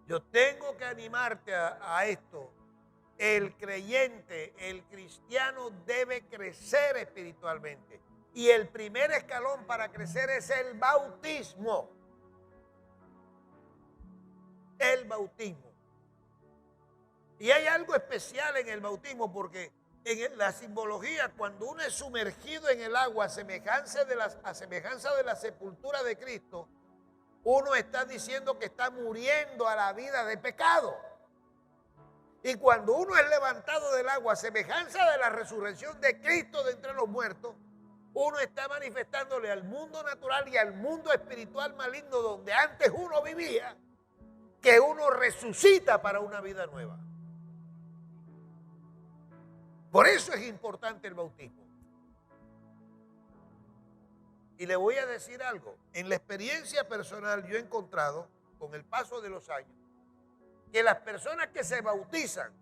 Yo tengo que animarte a esto. El creyente, el cristiano debe crecer espiritualmente. Y el primer escalón para crecer es el bautismo. El bautismo. Y hay algo especial en el bautismo porque en la simbología, cuando uno es sumergido en el agua a semejanza de la sepultura de Cristo, uno está diciendo que está muriendo a la vida de pecado. Y cuando uno es levantado del agua a semejanza de la resurrección de Cristo de entre los muertos, uno está manifestándole al mundo natural y al mundo espiritual maligno donde antes uno vivía, que uno resucita para una vida nueva. Por eso es importante el bautismo. Y le voy a decir algo. En la experiencia personal yo he encontrado, con el paso de los años, que las personas que se bautizan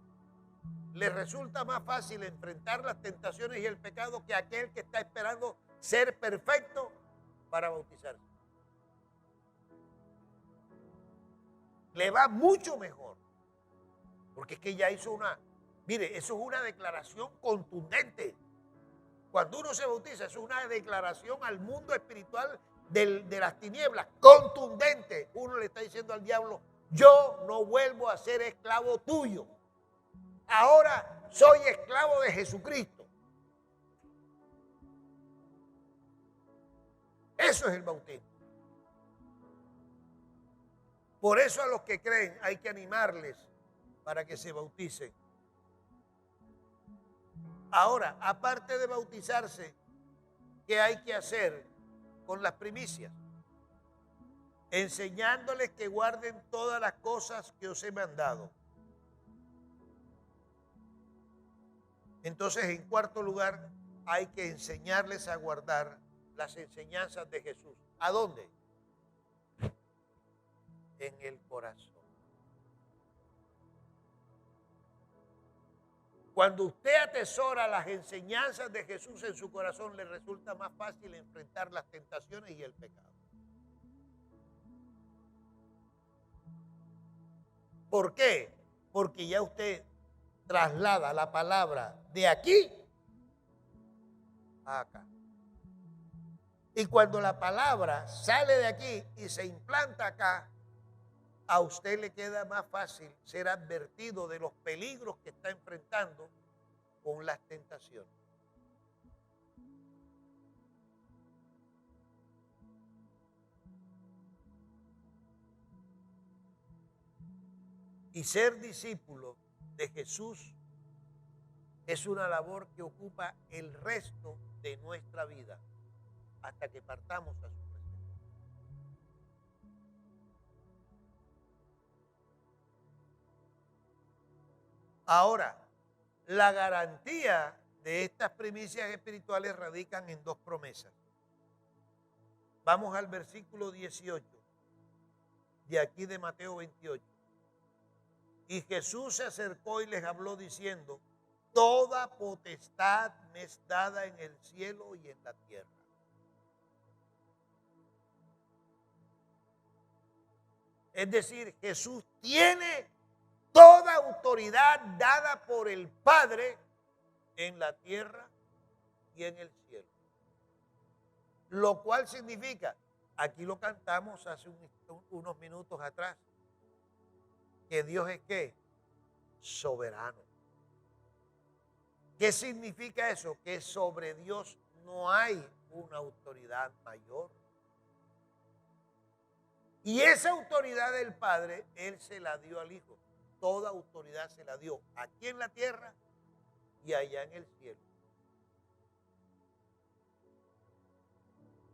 les resulta más fácil enfrentar las tentaciones y el pecado que aquel que está esperando ser perfecto para bautizarse. Le va mucho mejor. Porque es que ya hizo mire, eso es una declaración contundente. Cuando uno se bautiza, eso es una declaración al mundo espiritual de las tinieblas, contundente. Uno le está diciendo al diablo, yo no vuelvo a ser esclavo tuyo. Ahora soy esclavo de Jesucristo. Eso es el bautismo. Por eso a los que creen hay que animarles para que se bauticen. Ahora, aparte de bautizarse, ¿qué hay que hacer con las primicias? Enseñándoles que guarden todas las cosas que os he mandado. Entonces, en cuarto lugar, hay que enseñarles a guardar las enseñanzas de Jesús. ¿A dónde? En el corazón. Cuando usted atesora las enseñanzas de Jesús en su corazón, le resulta más fácil enfrentar las tentaciones y el pecado. ¿Por qué? Porque ya usted traslada la palabra de aquí a acá. Y cuando la palabra sale de aquí y se implanta acá, a usted le queda más fácil ser advertido de los peligros que está enfrentando con las tentaciones. Y ser discípulo de Jesús es una labor que ocupa el resto de nuestra vida hasta que partamos a su presencia. Ahora, la garantía de estas primicias espirituales radican en dos promesas. Vamos al versículo 18, de aquí de Mateo 28. Y Jesús se acercó y les habló diciendo, toda potestad me es dada en el cielo y en la tierra. Es decir, Jesús tiene toda autoridad dada por el Padre en la tierra y en el cielo. Lo cual significa, aquí lo cantamos hace unos minutos atrás, que Dios es ¿qué? Soberano. ¿Qué significa eso? Que sobre Dios no hay una autoridad mayor. Y esa autoridad del Padre, Él se la dio al Hijo. Toda autoridad se la dio aquí en la tierra y allá en el cielo.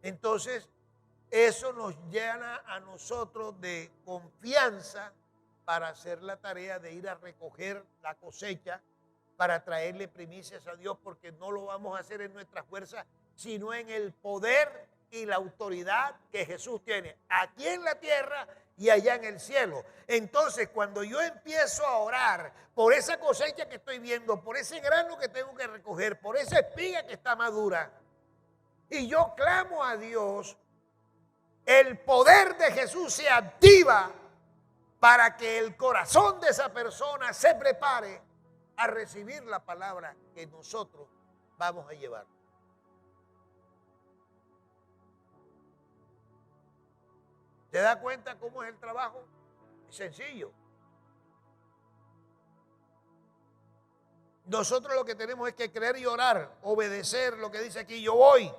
Entonces, eso nos llena a nosotros de confianza para hacer la tarea de ir a recoger la cosecha, para traerle primicias a Dios, porque no lo vamos a hacer en nuestras fuerzas, sino en el poder y la autoridad que Jesús tiene aquí en la tierra y allá en el cielo. Entonces, cuando yo empiezo a orar por esa cosecha que estoy viendo, por ese grano que tengo que recoger, por esa espiga que está madura, y yo clamo a Dios, el poder de Jesús se activa para que el corazón de esa persona se prepare a recibir la palabra que nosotros vamos a llevar. ¿Se da cuenta cómo es el trabajo? Es sencillo. Nosotros lo que tenemos es que creer y orar, obedecer lo que dice aquí. Yo voy,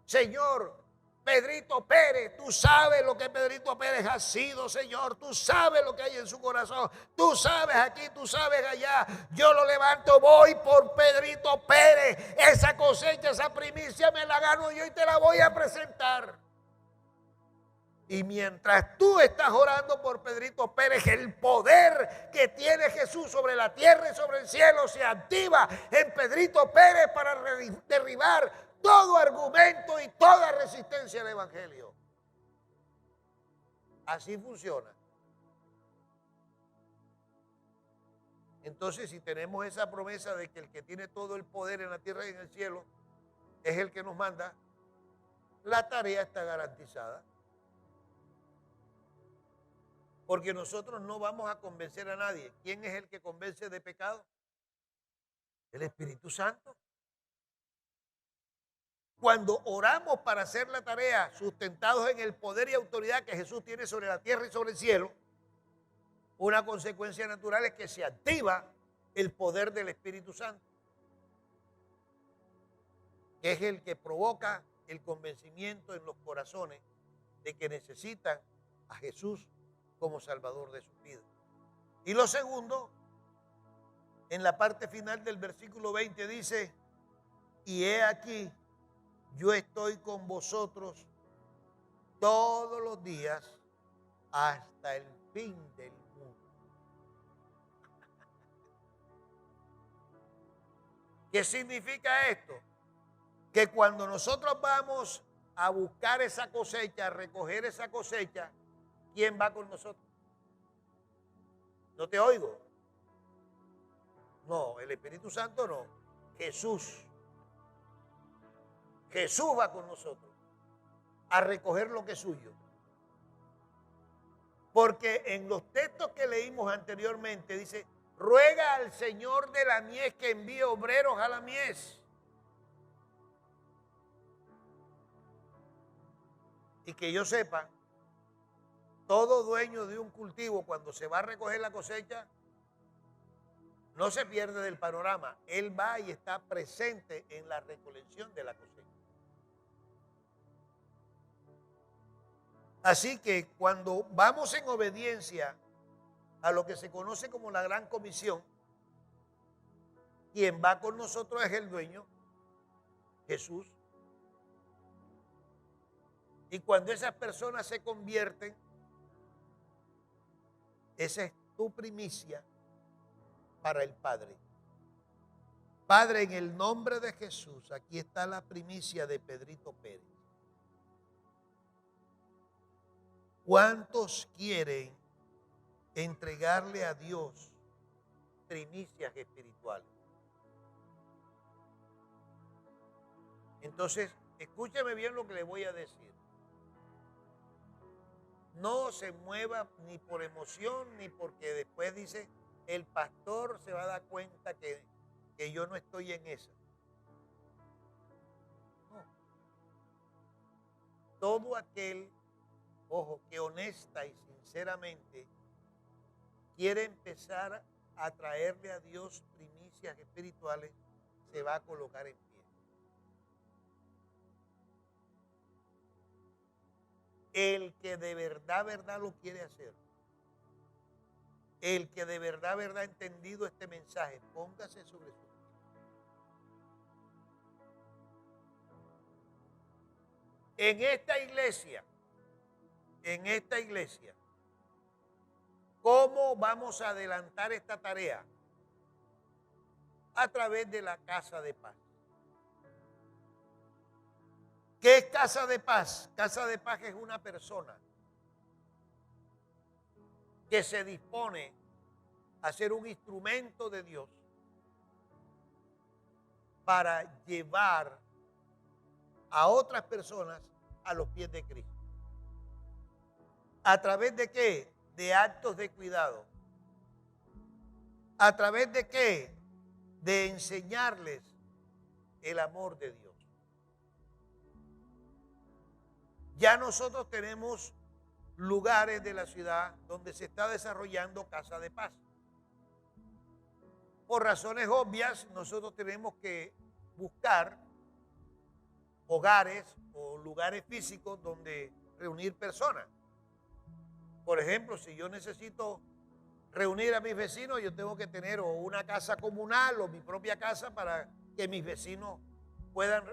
Señor, Pedrito Pérez, tú sabes lo que Pedrito Pérez ha sido, Señor. Tú sabes lo que hay en su corazón. Tú sabes aquí, tú sabes allá. Yo lo levanto, voy por Pedrito Pérez. Esa cosecha, esa primicia me la gano yo y te la voy a presentar. Y mientras tú estás orando por Pedrito Pérez, el poder que tiene Jesús sobre la tierra y sobre el cielo se activa en Pedrito Pérez para derribar todo argumento y toda resistencia al evangelio. Así funciona. Entonces, si tenemos esa promesa de que el que tiene todo el poder en la tierra y en el cielo es el que nos manda, la tarea está garantizada. Porque nosotros no vamos a convencer a nadie. ¿Quién es el que convence de pecado? El Espíritu Santo. Cuando oramos para hacer la tarea, sustentados en el poder y autoridad que Jesús tiene sobre la tierra y sobre el cielo, una consecuencia natural es que se activa el poder del Espíritu Santo, que es el que provoca el convencimiento en los corazones de que necesitan a Jesús como Salvador de sus vidas. Y lo segundo, en la parte final del versículo 20 dice, y he aquí, yo estoy con vosotros todos los días hasta el fin del mundo. ¿Qué significa esto? Que cuando nosotros vamos a buscar esa cosecha, a recoger esa cosecha, ¿quién va con nosotros? No te oigo. No, el Espíritu Santo no. Jesús. Jesús va con nosotros a recoger lo que es suyo. Porque en los textos que leímos anteriormente dice, ruega al Señor de la mies que envíe obreros a la mies. Y que yo sepa, todo dueño de un cultivo, cuando se va a recoger la cosecha, no se pierde del panorama. Él va y está presente en la recolección de la cosecha. Así que cuando vamos en obediencia a lo que se conoce como la Gran Comisión, quien va con nosotros es el dueño, Jesús. Y cuando esas personas se convierten, esa es tu primicia para el Padre. Padre, en el nombre de Jesús, aquí está la primicia de Pedrito Pérez. ¿Cuántos quieren entregarle a Dios primicias espirituales? Entonces, escúcheme bien lo que le voy a decir. No se mueva ni por emoción, ni porque después dice, el pastor se va a dar cuenta que yo no estoy en esa. No. todo aquel, ojo, que honesta y sinceramente quiere empezar a traerle a Dios primicias espirituales, se va a colocar en pie. El que de verdad, verdad lo quiere hacer, el que de verdad, verdad ha entendido este mensaje, póngase sobre su pie. En esta iglesia, ¿cómo vamos a adelantar esta tarea? A través de la Casa de Paz. ¿Qué es Casa de Paz? Casa de Paz es una persona que se dispone a ser un instrumento de Dios para llevar a otras personas a los pies de Cristo. ¿A través de qué? De actos de cuidado. ¿A través de qué? De enseñarles el amor de Dios. Ya nosotros tenemos lugares de la ciudad donde se está desarrollando Casa de Paz. Por razones obvias, nosotros tenemos que buscar hogares o lugares físicos donde reunir personas. Por ejemplo, si yo necesito reunir a mis vecinos, yo tengo que tener o una casa comunal o mi propia casa para que mis vecinos puedan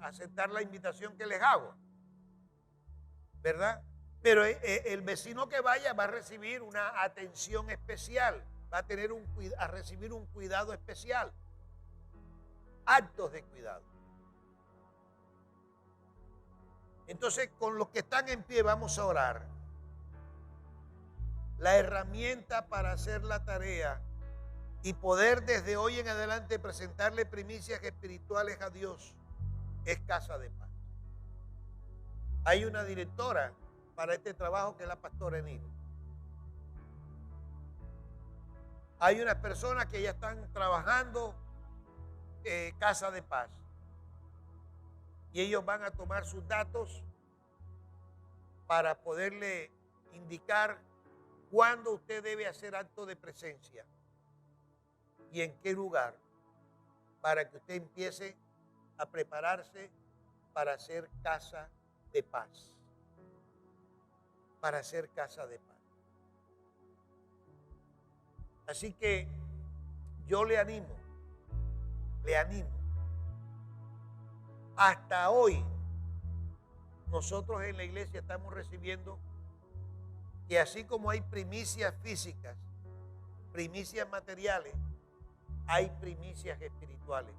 aceptar la invitación que les hago, ¿verdad? Pero el vecino que vaya va a recibir una atención especial, va a tener a recibir un cuidado especial, actos de cuidado. Entonces, con los que están en pie vamos a orar. La herramienta para hacer la tarea y poder desde hoy en adelante presentarle primicias espirituales a Dios es Casa de Paz. Hay una directora para este trabajo que es la pastora Enid. Hay unas personas que ya están trabajando Casa de Paz. Y ellos van a tomar sus datos para poderle indicar cuándo usted debe hacer acto de presencia y en qué lugar, para que usted empiece a prepararse para hacer Casa de Paz. Para hacer Casa de Paz. Así que yo le animo. Hasta hoy, nosotros en la iglesia estamos recibiendo que así como hay primicias físicas, primicias materiales, hay primicias espirituales.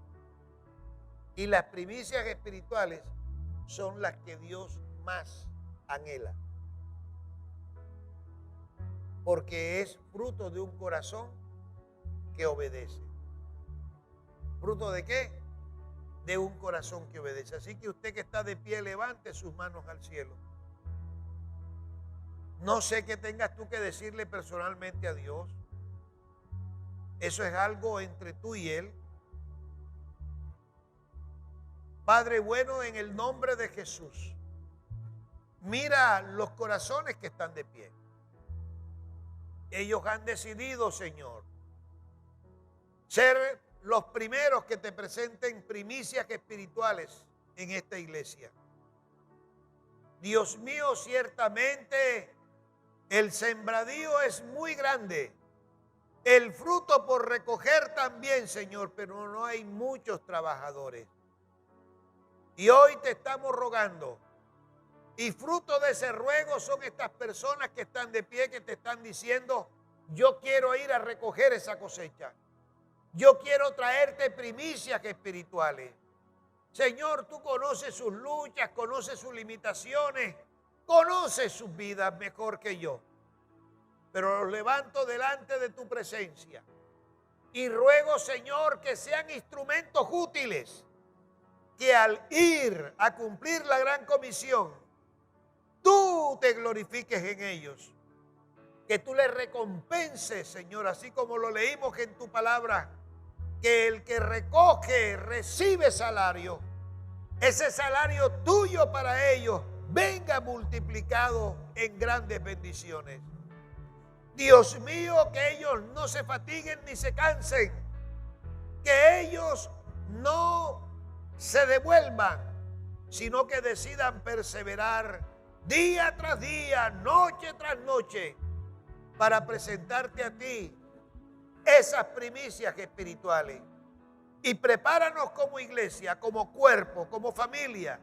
Y las primicias espirituales son las que Dios más anhela. Porque es fruto de un corazón que obedece. ¿Fruto de qué? De un corazón que obedece. Así que usted que está de pie, levante sus manos al cielo. No sé qué tengas tú que decirle personalmente a Dios. Eso es algo entre tú y Él. Padre bueno, en el nombre de Jesús, mira los corazones que están de pie. Ellos han decidido, Señor, ser los primeros que te presenten primicias espirituales en esta iglesia. Dios mío, ciertamente el sembradío es muy grande, el fruto por recoger también, Señor, pero no hay muchos trabajadores. Y hoy te estamos rogando, y fruto de ese ruego son estas personas que están de pie, que te están diciendo, yo quiero ir a recoger esa cosecha. Yo quiero traerte primicias espirituales. Señor, tú conoces sus luchas, conoces sus limitaciones, conoces sus vidas mejor que yo. Pero los levanto delante de tu presencia y ruego, Señor, que sean instrumentos útiles, que al ir a cumplir la gran comisión, tú te glorifiques en ellos. Que tú les recompenses, Señor, así como lo leímos en tu palabra, que el que recoge recibe salario. Ese salario tuyo para ellos venga multiplicado en grandes bendiciones. Dios mío, que ellos no se fatiguen ni se cansen, que ellos no se devuelvan, sino que decidan perseverar día tras día, noche tras noche, para presentarte a ti esas primicias espirituales. Y prepáranos como iglesia, como cuerpo, como familia,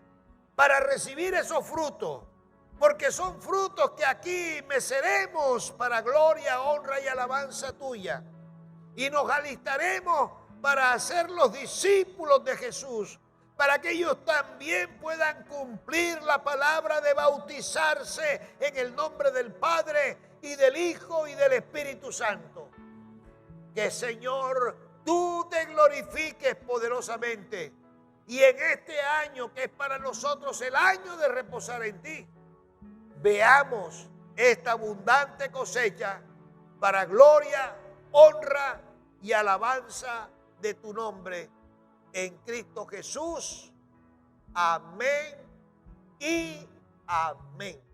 para recibir esos frutos, porque son frutos que aquí meceremos para gloria, honra y alabanza tuya. Y nos alistaremos para ser los discípulos de Jesús, para que ellos también puedan cumplir la palabra de bautizarse en el nombre del Padre y del Hijo y del Espíritu Santo. Que, Señor, tú te glorifiques poderosamente, y en este año que es para nosotros el año de reposar en ti, veamos esta abundante cosecha para gloria, honra y alabanza de tu nombre en Cristo Jesús. Amén y amén.